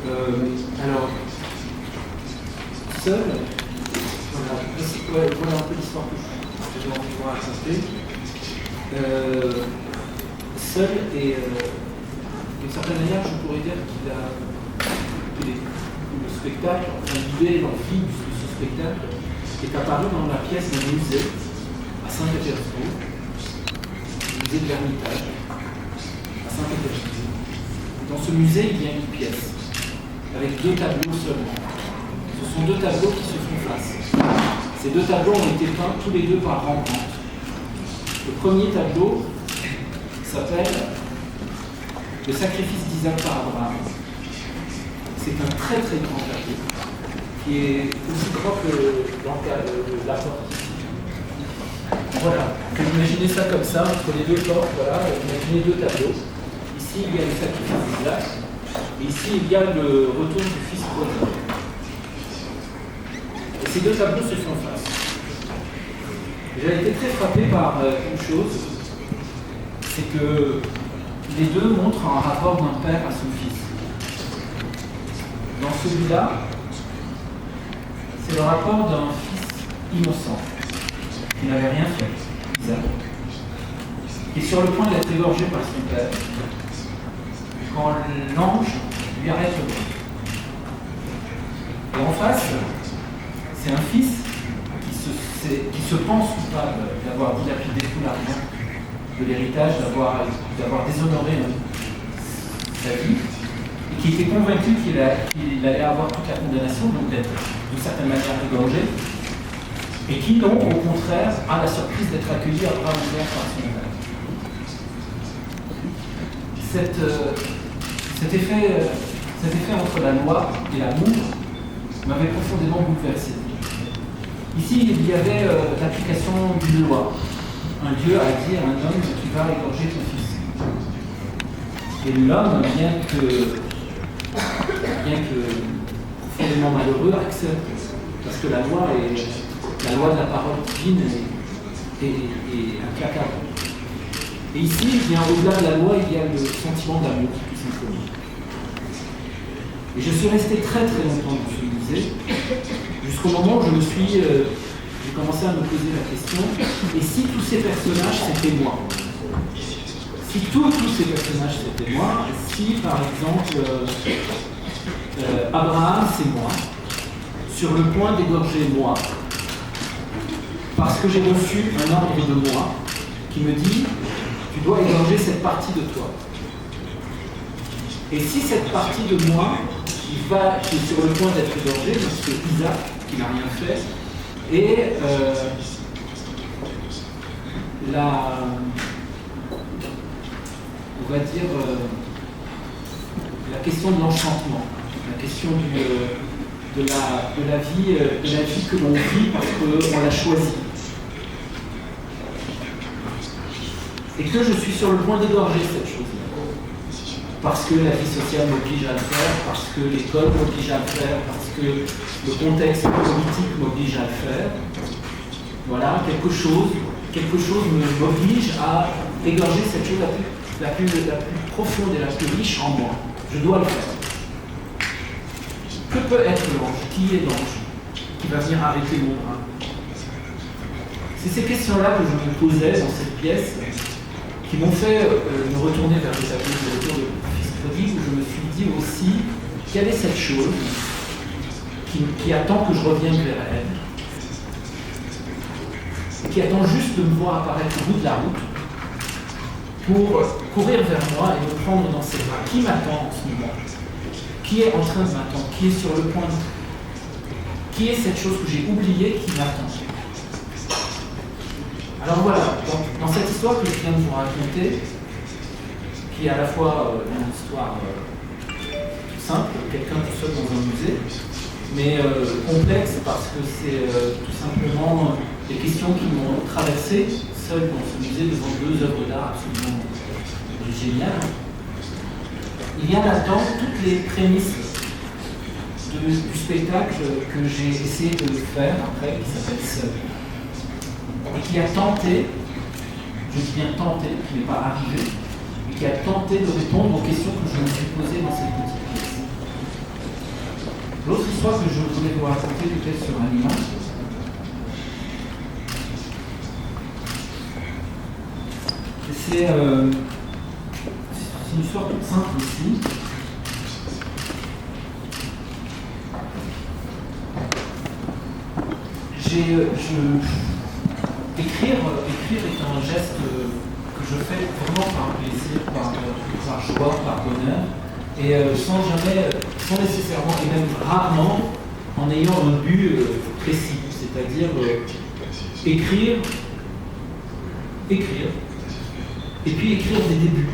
Alors, Seul, voilà un peu l'histoire que j'ai envie de vous raconter. Seul, et d'une certaine manière, je pourrais dire que le spectacle, enfin l'idée, l'envie de ce spectacle, est apparu dans la pièce d'un musée à Saint-Pétersbourg, le musée de l'Ermitage, à Saint-Pétersbourg. Dans ce musée, il y a une pièce, avec 2 tableaux seulement. Ce sont 2 tableaux qui se font face. Ces 2 tableaux ont été peints tous les 2 par Rembrandt. Le premier tableau s'appelle Le sacrifice d'Isaac par Abraham. C'est un très très grand tableau qui est aussi grand que la porte. Voilà, imaginez ça comme ça, entre les 2 portes, voilà, imaginez 2 tableaux. Ici il y a le sacrifice d'Isaac, et ici il y a le retour du fils prodigue. Et ces 2 tableaux se font face. J'ai été très frappé par une chose, c'est que les 2 montrent un rapport d'un père à son fils. Dans celui-là, c'est le rapport d'un fils innocent, qui n'avait rien fait, Isaac, qui est sur le point d'être égorgé par son père, quand l'ange lui arrête le bras. Et en face, c'est un fils qui se pense coupable d'avoir dilapidé tout l'argent de l'héritage, d'avoir déshonoré sa vie, et qui était convaincu qu'il allait avoir toute la condamnation, donc d'être d'une certaine manière égorgé, et qui donc, au contraire, a la surprise d'être accueilli à bras ouverts par son père. Cet effet entre la loi et l'amour m'avait profondément bouleversé. Ici, il y avait l'application d'une loi. Un Dieu a dit à un homme qui va égorger son fils. Et l'homme, bien que profondément malheureux, accepte. Parce que la loi de la parole divine est implacable. Et ici, bien au-delà de la loi, il y a le sentiment d'amour, tout simplement. Et je suis resté très très longtemps dans ce musée, jusqu'au moment où j'ai commencé à me poser la question, et si tous ces personnages c'était moi? Si tous ces personnages c'était moi, si par exemple Abraham c'est moi, sur le point d'égorger moi, parce que j'ai reçu un ordre de moi qui me dit tu dois égorger cette partie de toi. Et si cette partie de moi qui est sur le point d'être égorgée, parce que Isaac, qui n'a rien fait, et on va dire la question de l'enchantement, la question de la vie que l'on vit parce qu'on l'a choisie. Et que je suis sur le point d'égorger cette chose-là. Parce que la vie sociale m'oblige à le faire, parce que l'école m'oblige à le faire, parce que le contexte politique m'oblige à le faire. Voilà, quelque chose m'oblige à égorger cette chose la plus profonde et la plus riche en moi. Je dois le faire. Que peut être l'ange? Qui est l'ange qui va venir arrêter mon bras? C'est ces questions-là que je me posais dans cette pièce qui m'ont fait me retourner vers les tableaux de retour de fils prodigue, où je me suis dit aussi quelle est cette chose qui attend que je revienne vers elle, qui attend juste de me voir apparaître au bout de la route pour courir vers moi et me prendre dans ses bras. Qui m'attend en ce moment? Qui est en train de m'attendre? Qui est sur le point de... Qui est cette chose que j'ai oubliée qui m'attend? Alors voilà, dans cette histoire que je viens de vous raconter, qui est à la fois une histoire simple, quelqu'un tout seul dans un musée, mais complexe parce que c'est tout simplement des questions qui m'ont traversé seul dans ce musée devant 2 œuvres d'art absolument géniales. Il y a là-dedans toutes les prémices du spectacle que j'ai essayé de faire après, qui s'appelle Seul. Et qui a tenté, je dis bien tenté, qui n'est pas arrivé, mais qui a tenté de répondre aux questions que je me suis posées dans cette petite pièce. L'autre histoire que je voulais vous raconter peut-être sur un image, c'est une histoire toute simple aussi. Écrire est un geste que je fais vraiment par plaisir, par joie, par bonheur, et sans nécessairement, et même rarement, en ayant un but précis, c'est-à-dire écrire, et puis écrire des débuts.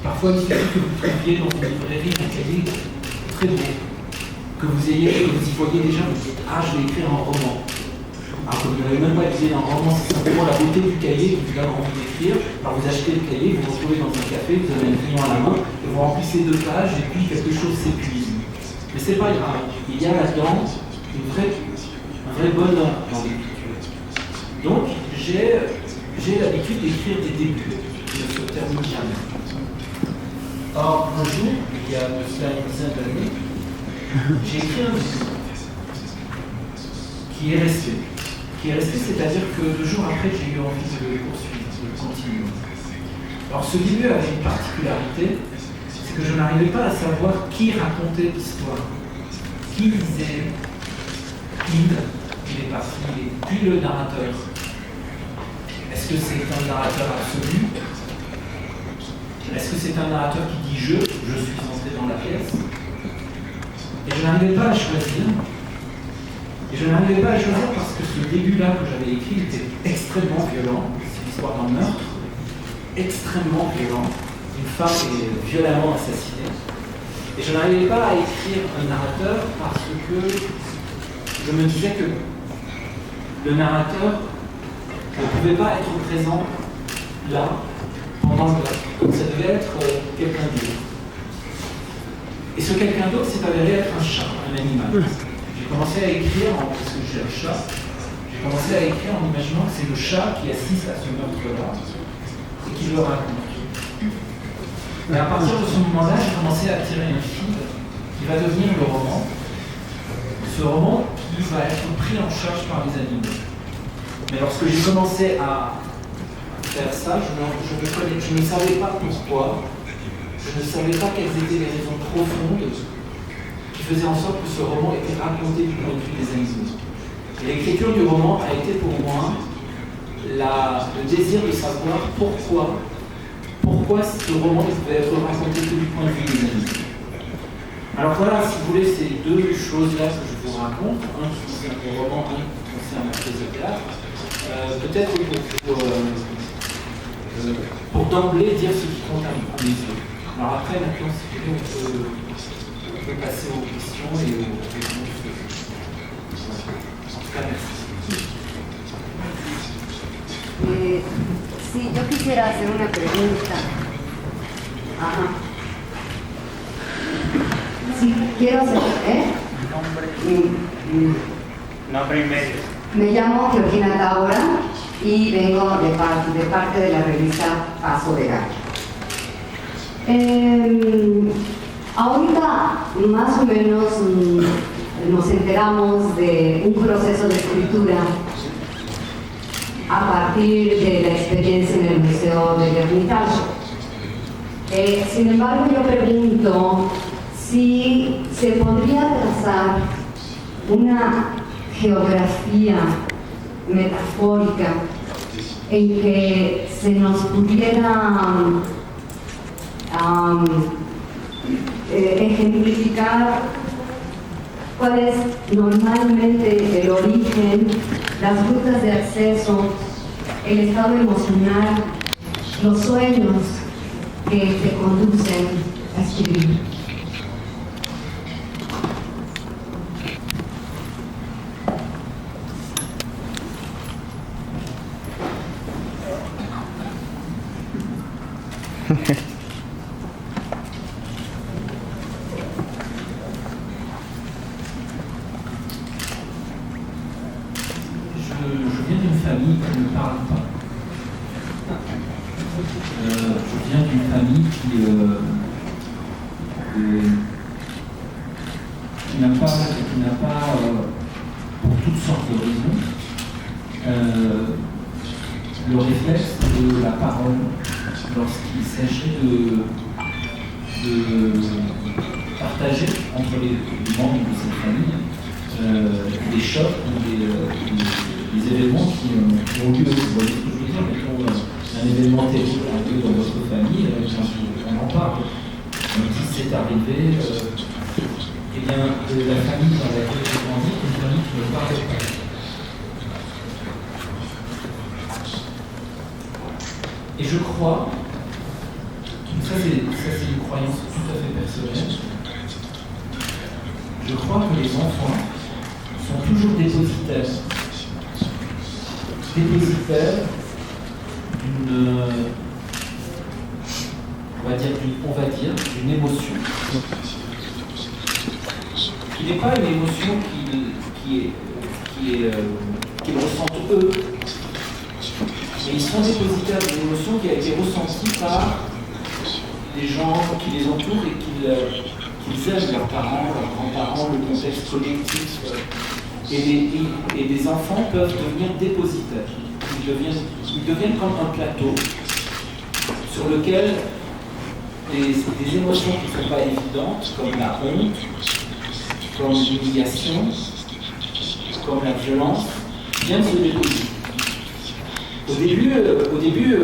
Parfois, il suffit que vous trouviez dans une librairie un cahier très beau, que vous y voyez déjà, vous dites « Ah, je vais écrire un roman ». Alors que vous n'avez même pas écrit un roman, c'est simplement la beauté du cahier que vous avez envie d'écrire. Alors vous achetez le cahier, vous vous retrouvez dans un café, vous avez un crayon à la main, et vous remplissez 2 pages, et puis quelque chose s'épuise. Mais c'est pas grave, il y a là-dedans un vrai bonheur dans l'écriture. Donc, j'ai l'habitude d'écrire des débuts qui ne se terminent jamais. Or, un jour, il y a de cela une dizaine d'années, j'ai écrit un livre qui est resté, c'est-à-dire que 2 jours après, j'ai eu envie de le poursuivre, de le continuer. Alors, ce début avait une particularité, c'est que je n'arrivais pas à savoir qui racontait l'histoire, qui disait il est parti, puis le narrateur. Est-ce que c'est un narrateur absolu? Est-ce que c'est un narrateur qui dit je suis entré dans la pièce? Et je n'arrivais pas à choisir. Parce que ce début-là que j'avais écrit était extrêmement violent. C'est l'histoire d'un meurtre, extrêmement violent. Une femme est violemment assassinée. Et je n'arrivais pas à écrire un narrateur parce que je me disais que le narrateur ne pouvait pas être présent là, pendant le meurtre. Donc ça devait être quelqu'un d'autre. Et ce quelqu'un d'autre s'est avéré être un chat, un animal. J'ai commencé à écrire, parce que j'ai un chat, en imaginant que c'est le chat qui assiste à ce meurtre-là et qui le raconte. Et à partir de ce moment-là, j'ai commencé à tirer un fil qui va devenir le roman. Ce roman qui va être pris en charge par les animaux. Mais lorsque j'ai commencé à faire ça, je ne savais pas pourquoi, je ne savais pas quelles étaient les raisons profondes qui faisaient en sorte que ce roman était raconté du point de vue des animaux. Et l'écriture du roman a été pour moi le désir de savoir pourquoi ce roman ne pouvait être raconté que du point de vue des animaux. Alors voilà, si vous voulez, ces 2 choses-là que je vous raconte, un qui concerne le roman, un qui concerne la pièce de théâtre, peut-être pour d'emblée dire ce qui compte à mes yeux. Alors après, maintenant, si vous voulez, on peut passer aux questions et aux réponses. En tout cas, merci. Sí, yo quisiera hacer una pregunta. Ajá. Sí, quiero hacer, Nombre y medio. Me llamo Georgina Taura y vengo de parte de la revista Paso de Gallo. Ahorita más o menos nos enteramos de un proceso de escritura a partir de la experiencia en el Museo del Ermitage. Sin embargo, yo pregunto si se podría trazar una geografía metafórica en que se nos pudiera ejemplificar cuál es normalmente el origen, las rutas de acceso, el estado emocional, los sueños que te conducen a escribir. Je viens d'une famille qui ne parle pas. Je viens d'une famille qui toutes sortes d'horizons, le réflexe de la parole lorsqu'il s'agit de partager entre les membres de cette famille des chocs ou des événements qui ont lieu. Vous voyez ce que je veux dire? Mettons un événement terrible a lieu dans votre famille, on en parle. Si c'est arrivé, eh bien, la famille dans laquelle j'ai grandi est une famille qui ne parle pas. Et je crois, ça c'est une croyance tout à fait personnelle, je crois que les enfants sont toujours dépositaires d'une, on va dire, d'une émotion. Qui n'est pas une émotion qu'ils ressentent eux, mais ils sont dépositaires d'une émotion qui a été ressentie par des gens qui les entourent et qu'ils aiment, leurs parents, leurs grands-parents, le contexte collectif. Et des enfants peuvent devenir dépositaires. Ils deviennent comme un plateau sur lequel des émotions qui ne sont pas évidentes, comme la honte, comme l'humiliation, comme la violence, viennent se déposer. Au début,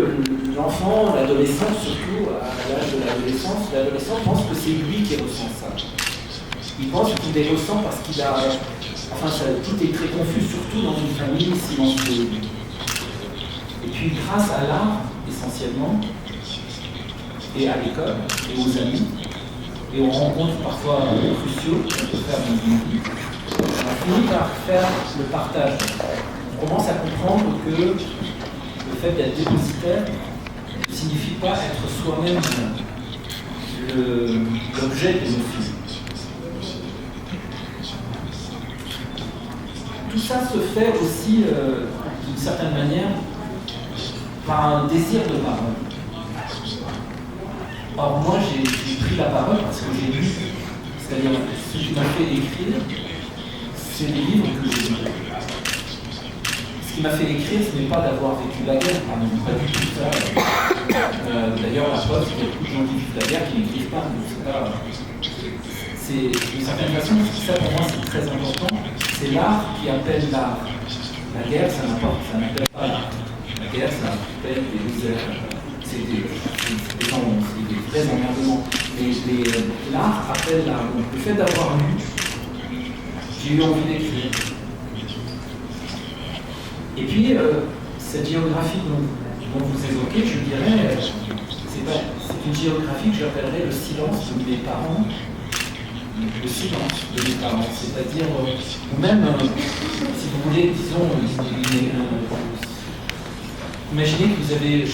l'enfant, l'adolescent, surtout à l'âge de l'adolescent pense que c'est lui qui ressent ça. Il pense qu'il les ressent parce qu'il a... tout est très confus, surtout dans une famille silencieuse. Et puis grâce à l'art, essentiellement, et à l'école, et aux amis, et aux rencontres parfois cruciaux qu'on peut faire dans une vie, on finit par faire le partage. On commence à comprendre que le fait d'être dépositaire ne signifie pas être soi-même l'objet de l'émotion. Tout ça se fait aussi, d'une certaine manière, par un désir de parole. Or, moi, j'ai pris la parole parce que j'ai lu, c'est-à-dire ce qui m'a fait écrire, c'est des livres que j'ai lus. Ce qui m'a fait écrire, ce n'est pas d'avoir vécu la guerre, pas du tout ça. D'ailleurs, la preuve, il y a beaucoup de gens qui vivent la guerre qui n'écrivent pas. C'est d'une certaine façon, ça pour moi c'est très important. C'est l'art qui appelle l'art. La guerre, ça n'appelle pas l'art. La guerre, ça appelle des misères. C'est des vrais emmerdements. Mais l'art appelle l'art. Donc le fait d'avoir lu, j'ai eu envie d'écrire. Et puis, cette géographie dont vous évoquez, je dirais, c'est une géographie que j'appellerais le silence de mes parents. Le silence de mes parents, c'est-à-dire, ou même, si vous voulez, disons, imaginez que vous avez, une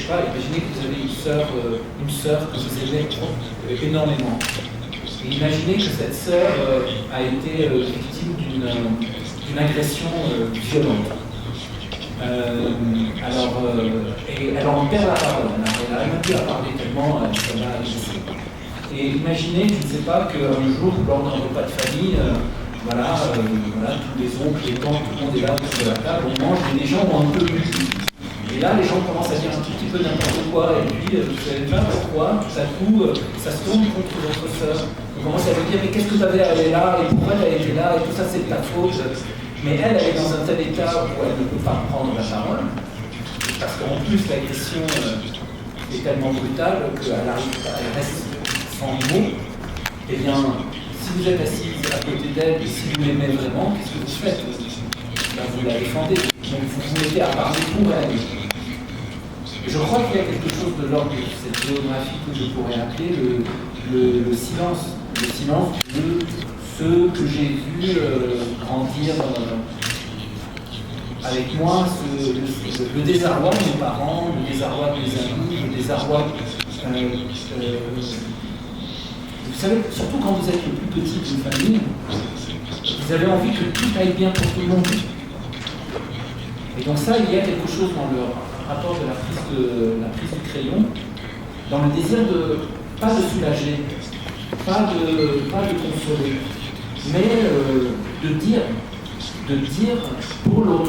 sœur que vous aimez énormément. Et imaginez que cette sœur a été victime d'une agression violente. Et elle en perd la parole, elle n'a même plus à parler tellement ça l'a agressée. Et imaginez, je ne sais pas, qu'un jour, lors d'un repas de famille, tous les oncles, les tantes, tout le monde est là autour de la table, on mange, et les gens ont un peu bu. Et là, les gens commencent à dire un tout petit peu n'importe quoi, et puis, vous savez pas pourquoi, tout à coup, ça se tourne contre votre sœur. On commence à lui dire, mais qu'est-ce que tu avais à aller là, et pourquoi elle était là, et tout ça, c'est de ta faute. Mais elle est dans un tel état où elle ne peut pas prendre la parole, parce qu'en plus, l'agression est tellement brutale qu'elle reste sans mots. Eh bien, si vous êtes assise à côté d'elle et si vous l'aimez vraiment, qu'est-ce que vous faites? Vous la défendez. Donc vous vous mettez à parler pour elle. Et je crois qu'il y a quelque chose de l'ordre de cette géographie que je pourrais appeler le silence. Le silence de ceux que j'ai vus grandir avec moi, le désarroi de mes parents, le désarroi de mes amis, le désarroi... vous savez, surtout quand vous êtes le plus petit d'une famille, vous avez envie que tout aille bien pour tout le monde. Et donc ça, il y a quelque chose dans le rapport de la prise du crayon, dans le désir pas de soulager, pas de consoler, mais de dire de dire pour l'autre